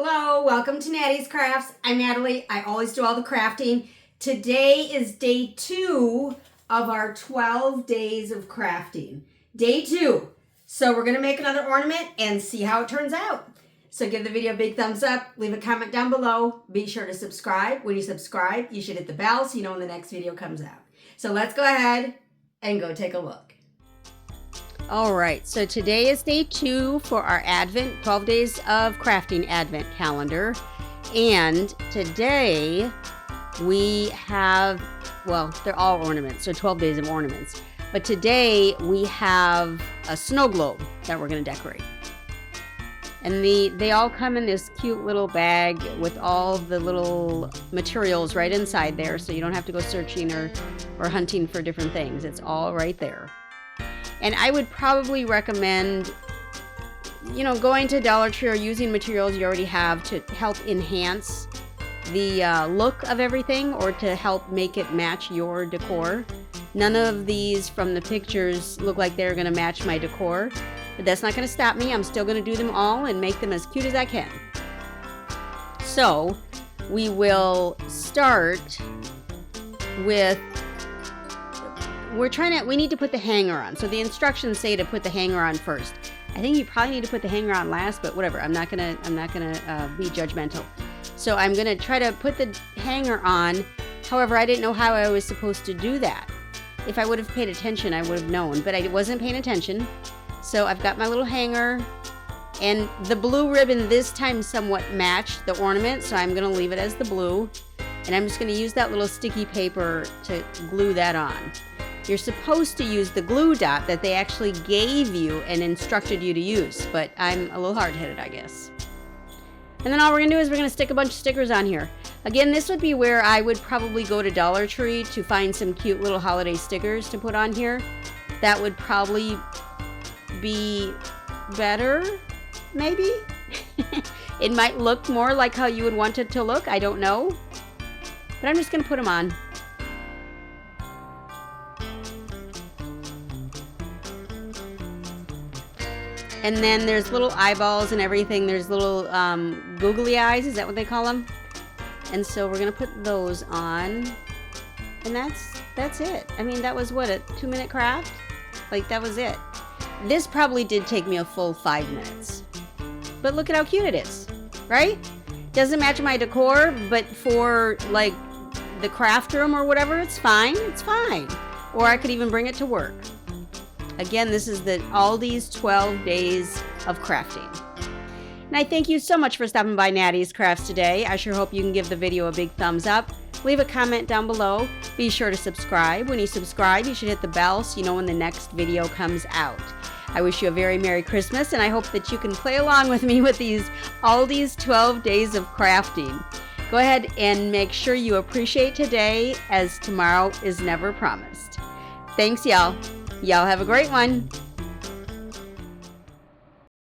Hello, welcome to Nattys Crafts. I'm Natalie. I always do all the crafting. Today is day 2 of our 12 days of crafting. Day 2. So we're going to make another ornament and see how it turns out. So give the video a big thumbs up. Leave a comment down below. Be sure to subscribe. When you subscribe, you should hit the bell so you know when the next video comes out. So let's go ahead and go take a look. All right, so today is day 2 for our Advent, 12 days of crafting Advent calendar. And today we have, well, they're all ornaments, so 12 days of ornaments. But today we have a snow globe that we're going to decorate. And they all come in this cute little bag with all the little materials right inside there, so you don't have to go searching or hunting for different things. It's all right there. And I would probably recommend, going to Dollar Tree or using materials you already have to help enhance the look of everything or to help make it match your decor. None of these from the pictures look like they're going to match my decor, but that's not going to stop me. I'm still going to do them all and make them as cute as I can. So we will start with, we need to put the hanger on. So the instructions say to put the hanger on first. I think you probably need to put the hanger on last, but whatever. I'm not gonna be judgmental. So I'm gonna try to put the hanger on. However, I didn't know how I was supposed to do that. If I would have paid attention, I would have known, but I wasn't paying attention. So I've got my little hanger, and the blue ribbon this time somewhat matched the ornament, so I'm gonna leave it as the blue. And I'm just gonna use that little sticky paper to glue that on. You're supposed to use the glue dot that they actually gave you and instructed you to use, but I'm a little hard-headed, I guess. And then all we're gonna do is we're gonna stick a bunch of stickers on here. Again, this would be where I would probably go to Dollar Tree to find some cute little holiday stickers to put on here. That would probably be better, maybe? It might look more like how you would want it to look, I don't know. But I'm just gonna put them on. And then there's little eyeballs and everything. There's little googly eyes. Is that what they call them? And so we're going to put those on. And that's it. I mean, that was what, a 2-minute craft? Like, that was it. This probably did take me a full 5 minutes. But look at how cute it is, right? Doesn't match my decor, but for, like, the craft room or whatever, it's fine. It's fine. Or I could even bring it to work. Again, this is the Aldi's 12 days of crafting. And I thank you so much for stopping by Nattys Crafts today. I sure hope you can give the video a big thumbs up. Leave a comment down below. Be sure to subscribe. When you subscribe, you should hit the bell so you know when the next video comes out. I wish you a very Merry Christmas, and I hope that you can play along with me with these Aldi's 12 days of crafting. Go ahead and make sure you appreciate today, as tomorrow is never promised. Thanks, y'all. Y'all have a great one.